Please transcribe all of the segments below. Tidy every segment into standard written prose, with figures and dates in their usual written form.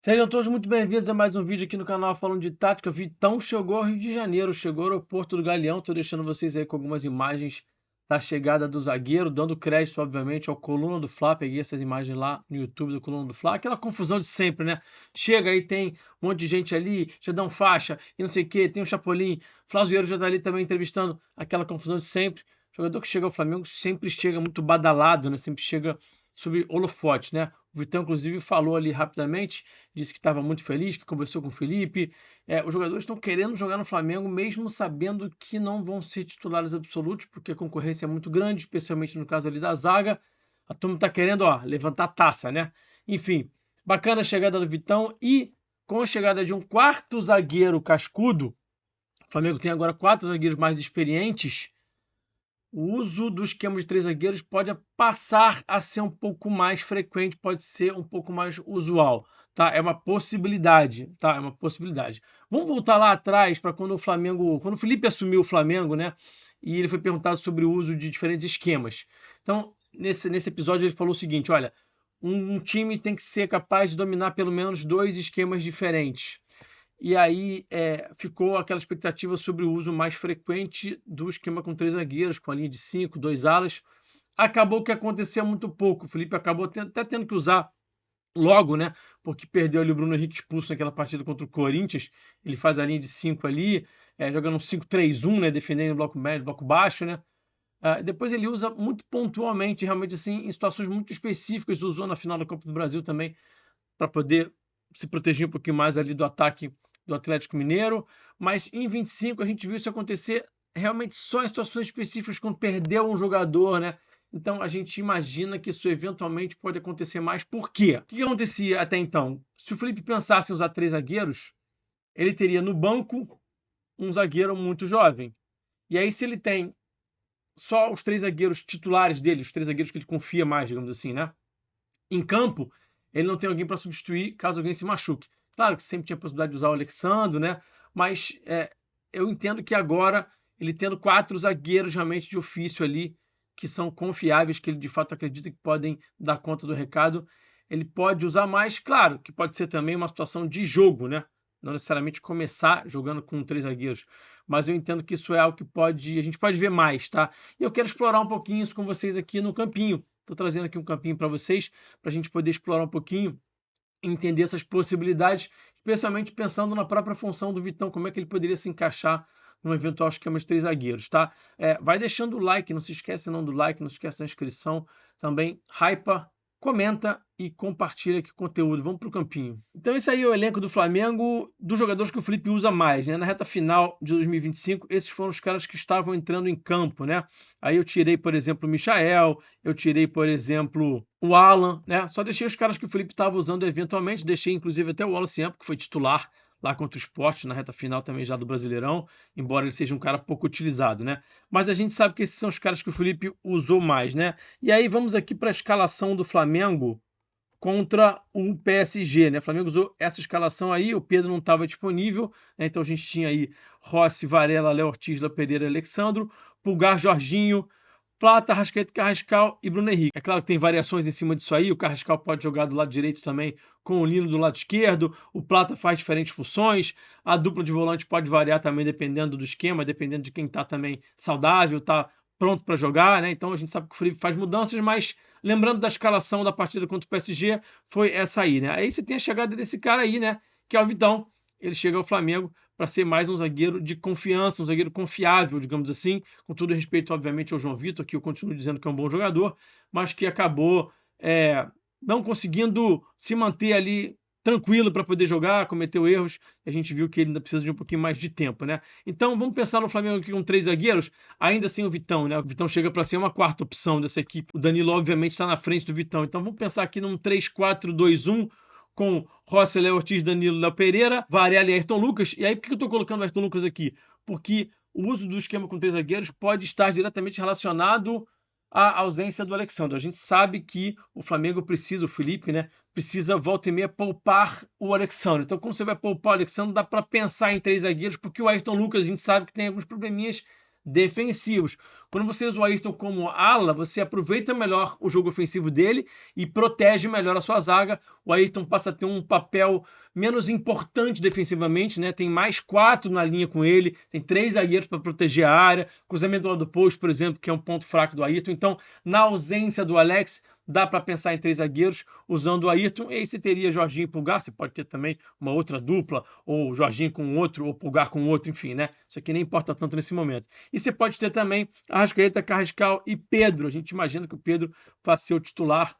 Sejam todos muito bem-vindos a mais um vídeo aqui no canal falando de tática. Vitão chegou ao Rio de Janeiro, chegou ao aeroporto do Galeão. Estou deixando vocês aí com algumas imagens da chegada do zagueiro, dando crédito, obviamente, ao Coluna do Fla. Peguei essas imagens lá no YouTube do Coluna do Fla. Aquela confusão de sempre, né? Chega aí, tem um monte de gente ali, já dão faixa e não sei o quê, tem o Chapolin. Flávio já tá ali também entrevistando, aquela confusão de sempre. O jogador que chega ao Flamengo sempre chega muito badalado, né? Sempre chega sobre holofotes, né? O Vitão, inclusive, falou ali rapidamente, disse que estava muito feliz, que conversou com o Felipe. Os jogadores estão querendo jogar no Flamengo, mesmo sabendo que não vão ser titulares absolutos, porque a concorrência é muito grande, especialmente no caso ali da zaga. A turma está querendo, levantar a taça, né? Enfim, bacana a chegada do Vitão e com a chegada de um quarto zagueiro cascudo, o Flamengo tem agora 4 zagueiros mais experientes. O uso do esquema de 3 zagueiros pode passar a ser um pouco mais frequente, pode ser um pouco mais usual, tá? É uma possibilidade, tá? É uma possibilidade. Vamos voltar lá atrás para quando o Felipe assumiu o Flamengo, né? E ele foi perguntado sobre o uso de diferentes esquemas. Então, nesse episódio ele falou o seguinte, olha, um time tem que ser capaz de dominar pelo menos 2 esquemas diferentes. E aí ficou aquela expectativa sobre o uso mais frequente do esquema com 3 zagueiros, com a linha de 5, 2 alas. Acabou que acontecia muito pouco. O Felipe acabou até tendo que usar logo, né? Porque perdeu ali o Bruno Henrique expulso naquela partida contra o Corinthians. Ele faz a linha de 5 ali, jogando um 5-3-1, né? Defendendo o bloco médio, bloco baixo, né? Depois ele usa muito pontualmente, realmente assim, em situações muito específicas. Usou na final da Copa do Brasil também, para poder se proteger um pouquinho mais ali do ataque do Atlético Mineiro, mas em 25 a gente viu isso acontecer realmente só em situações específicas, quando perdeu um jogador, né? Então a gente imagina que isso eventualmente pode acontecer mais. Por quê? O que acontecia até então? Se o Felipe pensasse em usar 3 zagueiros, ele teria no banco um zagueiro muito jovem. E aí, se ele tem só os 3 zagueiros titulares dele, os 3 zagueiros que ele confia mais, digamos assim, né? Em campo, ele não tem alguém para substituir caso alguém se machuque. Claro que sempre tinha a possibilidade de usar o Alexandre, né? Mas eu entendo que agora, ele tendo 4 zagueiros realmente de ofício ali, que são confiáveis, que ele de fato acredita que podem dar conta do recado, ele pode usar mais. Claro que pode ser também uma situação de jogo, né? Não necessariamente começar jogando com 3 zagueiros. Mas eu entendo que isso é algo que a gente pode ver mais, tá? E eu quero explorar um pouquinho isso com vocês aqui no campinho. Estou trazendo aqui um campinho para vocês, para a gente poder explorar um pouquinho, entender essas possibilidades, especialmente pensando na própria função do Vitão, como é que ele poderia se encaixar num eventual esquema de 3 zagueiros, tá? Vai deixando o like, não se esquece não do like, não se esquece da inscrição, também hypa, comenta e compartilha aqui o conteúdo. Vamos para o campinho. Então esse aí é o elenco do Flamengo, dos jogadores que o Felipe usa mais, né? Na reta final de 2025, esses foram os caras que estavam entrando em campo, né? Aí eu tirei, por exemplo, o Michael, eu tirei, por exemplo, o Alan, né? Só deixei os caras que o Felipe estava usando eventualmente, deixei inclusive até o Wallace Ampo, que foi titular lá contra o Sport, na reta final também já do Brasileirão, embora ele seja um cara pouco utilizado, né? Mas a gente sabe que esses são os caras que o Felipe usou mais, né? E aí vamos aqui para a escalação do Flamengo contra o PSG, né? O Flamengo usou essa escalação aí, o Pedro não estava disponível, né? Então a gente tinha aí Rossi, Varela, Léo Ortiz, Léo Pereira, Alexandro, Pulgar, Jorginho, Plata, Arrascaeta, Carrascal e Bruno Henrique. É claro que tem variações em cima disso aí, o Carrascal pode jogar do lado direito também com o Lino do lado esquerdo, o Plata faz diferentes funções, a dupla de volante pode variar também dependendo do esquema, dependendo de quem está também saudável, está pronto para jogar, né? Então a gente sabe que o Felipe faz mudanças, mas lembrando da escalação da partida contra o PSG, foi essa aí, né? Aí você tem a chegada desse cara aí, né? Que é o Vitão. Ele chega ao Flamengo para ser mais um zagueiro de confiança, um zagueiro confiável, digamos assim, com todo respeito, obviamente, ao João Vitor, que eu continuo dizendo que é um bom jogador, mas que acabou não conseguindo se manter ali tranquilo para poder jogar, cometeu erros, e a gente viu que ele ainda precisa de um pouquinho mais de tempo, né? Então vamos pensar no Flamengo aqui com 3 zagueiros, ainda assim o Vitão, né? O Vitão chega para ser uma quarta opção dessa equipe. O Danilo, obviamente, está na frente do Vitão. Então vamos pensar aqui num 3-4-2-1, com Rossi, Léo Ortiz, Danilo, Léo Pereira, Varela e Ayrton Lucas. E aí, por que eu estou colocando o Ayrton Lucas aqui? Porque o uso do esquema com 3 zagueiros pode estar diretamente relacionado à ausência do Alexandre. A gente sabe que o Flamengo precisa, o Felipe, né, precisa volta e meia poupar o Alexandre. Então, como você vai poupar o Alexandre, dá para pensar em 3 zagueiros, porque o Ayrton Lucas a gente sabe que tem alguns probleminhas defensivos. Quando você usa o Ayrton como ala, você aproveita melhor o jogo ofensivo dele e protege melhor a sua zaga. O Ayrton passa a ter um papel menos importante defensivamente, né? Tem mais 4 na linha com ele, tem 3 zagueiros para proteger a área, cruzamento do lado do posto, por exemplo, que é um ponto fraco do Ayrton. Então, na ausência do Alex, dá para pensar em 3 zagueiros usando o Ayrton. E aí você teria Jorginho e Pulgar, você pode ter também uma outra dupla, ou Jorginho com outro, ou Pulgar com outro, enfim, né? Isso aqui nem importa tanto nesse momento. E você pode ter também Arrascaeta, Carrascal e Pedro. A gente imagina que o Pedro vai ser o titular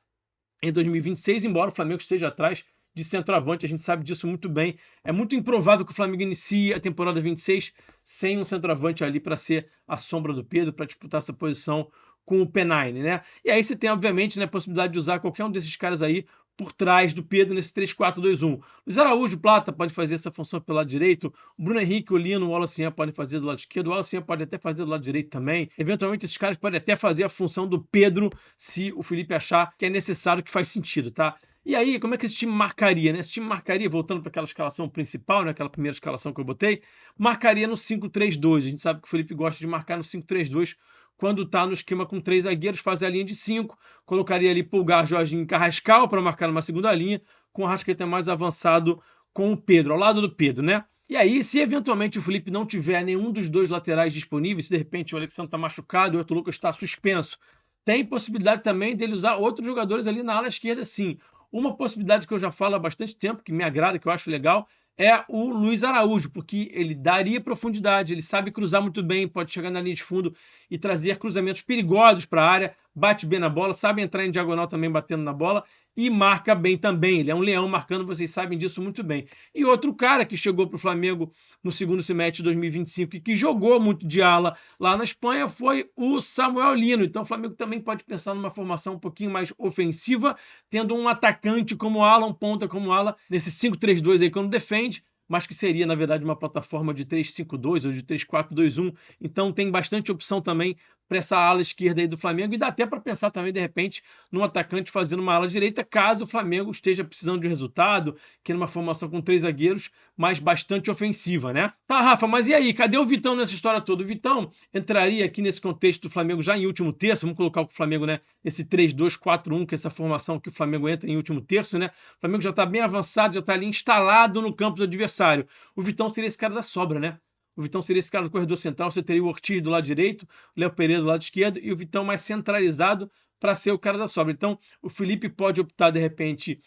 em 2026, embora o Flamengo esteja atrás de centroavante, a gente sabe disso muito bem. É muito improvável que o Flamengo inicie a temporada 26 sem um centroavante ali para ser a sombra do Pedro, para disputar essa posição com o P9, né? E aí você tem, obviamente, né, a possibilidade de usar qualquer um desses caras aí por trás do Pedro nesse 3-4-2-1. Luiz Araújo, Plata pode fazer essa função pelo lado direito, o Bruno Henrique, o Lino, o Wallace podem fazer do lado esquerdo, o Wallace pode até fazer do lado direito também. Eventualmente esses caras podem até fazer a função do Pedro, se o Felipe achar que é necessário, que faz sentido, tá? E aí, como é que esse time marcaria, né? Esse time marcaria, voltando para aquela escalação principal, né? Aquela primeira escalação que eu botei, marcaria no 5-3-2. A gente sabe que o Felipe gosta de marcar no 5-3-2 quando está no esquema com 3 zagueiros, faz a linha de 5, colocaria ali Pulgar, Jorginho e Carrascal para marcar numa segunda linha, com o Arrascaeta mais avançado com o Pedro, ao lado do Pedro, né? E aí, se eventualmente o Felipe não tiver nenhum dos 2 laterais disponíveis, se de repente o Alexandre está machucado e o Arthur Lucas está suspenso, tem possibilidade também dele usar outros jogadores ali na ala esquerda, sim. Uma possibilidade que eu já falo há bastante tempo, que me agrada, que eu acho legal, é o Luiz Araújo, porque ele daria profundidade, ele sabe cruzar muito bem, pode chegar na linha de fundo e trazer cruzamentos perigosos para a área, bate bem na bola, sabe entrar em diagonal também batendo na bola e marca bem também. Ele é um leão marcando, vocês sabem disso muito bem. E outro cara que chegou para o Flamengo no segundo semestre de 2025 e que jogou muito de ala lá na Espanha foi o Samuel Lino. Então o Flamengo também pode pensar numa formação um pouquinho mais ofensiva, tendo um atacante como ala, um ponta como ala, nesse 5-3-2 aí quando defende, mas que seria, na verdade, uma plataforma de 3-5-2 ou de 3-4-2-1. Então tem bastante opção também para essa ala esquerda aí do Flamengo e dá até para pensar também, de repente, num atacante fazendo uma ala direita, caso o Flamengo esteja precisando de um resultado, que é uma formação com 3 zagueiros, mas bastante ofensiva, né? Tá, Rafa, mas e aí? Cadê o Vitão nessa história toda? O Vitão entraria aqui nesse contexto do Flamengo já em último terço, vamos colocar o Flamengo, né, nesse 3-2-4-1, que é essa formação que o Flamengo entra em último terço, né? O Flamengo já está bem avançado, já está ali instalado no campo do adversário. O Vitão seria esse cara da sobra, né? O Vitão seria esse cara do corredor central, você teria o Ortiz do lado direito, o Léo Pereira do lado esquerdo e o Vitão mais centralizado para ser o cara da sobra. Então, o Felipe pode optar, de repente,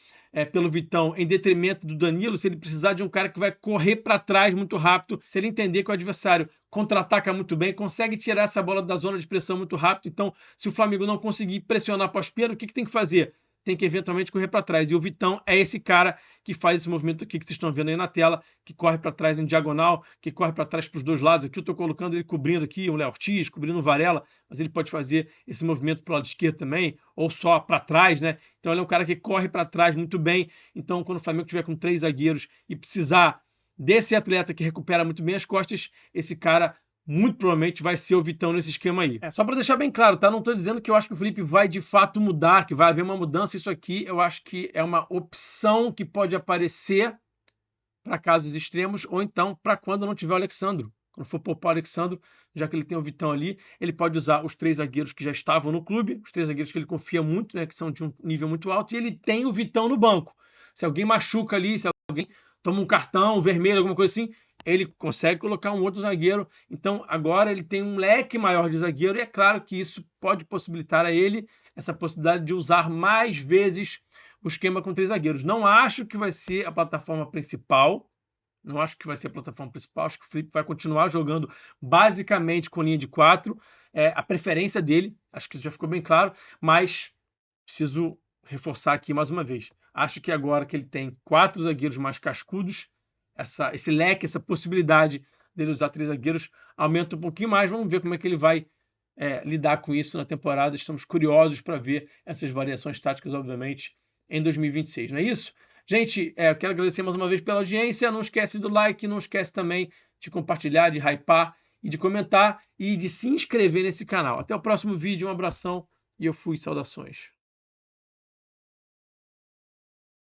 pelo Vitão em detrimento do Danilo, se ele precisar de um cara que vai correr para trás muito rápido, se ele entender que o adversário contra-ataca muito bem, consegue tirar essa bola da zona de pressão muito rápido. Então, se o Flamengo não conseguir pressionar pós-perda, o que tem que fazer? Tem que eventualmente correr para trás. E o Vitão é esse cara que faz esse movimento aqui que vocês estão vendo aí na tela, que corre para trás em diagonal, que corre para trás para os dois lados. Aqui eu estou colocando ele cobrindo aqui o Léo Ortiz, cobrindo o Varela, mas ele pode fazer esse movimento para o lado esquerdo também, ou só para trás, né? Então ele é um cara que corre para trás muito bem. Então quando o Flamengo tiver com 3 zagueiros e precisar desse atleta que recupera muito bem as costas, esse cara muito provavelmente vai ser o Vitão nesse esquema aí. Só para deixar bem claro, tá? Não estou dizendo que eu acho que o Felipe vai de fato mudar, que vai haver uma mudança. Isso aqui eu acho que é uma opção que pode aparecer para casos extremos ou então para quando não tiver o Alexandro. Quando for poupar o Alexandro, já que ele tem o Vitão ali, ele pode usar os 3 zagueiros que já estavam no clube, os 3 zagueiros que ele confia muito, né? Que são de um nível muito alto, e ele tem o Vitão no banco. Se alguém machuca ali, se alguém toma um cartão vermelho, alguma coisa assim, ele consegue colocar um outro zagueiro. Então agora ele tem um leque maior de zagueiro e é claro que isso pode possibilitar a ele essa possibilidade de usar mais vezes o esquema com 3 zagueiros. Não acho que vai ser a plataforma principal. Não acho que vai ser a plataforma principal. Acho que o Felipe vai continuar jogando basicamente com linha de 4. A preferência dele, acho que isso já ficou bem claro, mas preciso reforçar aqui mais uma vez. Acho que agora que ele tem 4 zagueiros mais cascudos, esse leque, essa possibilidade dele usar 3 zagueiros aumenta um pouquinho mais. Vamos ver como é que ele vai lidar com isso na temporada. Estamos curiosos para ver essas variações táticas, obviamente, em 2026. Não é isso? Gente, eu quero agradecer mais uma vez pela audiência. Não esquece do like, não esquece também de compartilhar, de hypar e de comentar e de se inscrever nesse canal. Até o próximo vídeo, um abração e eu fui, saudações.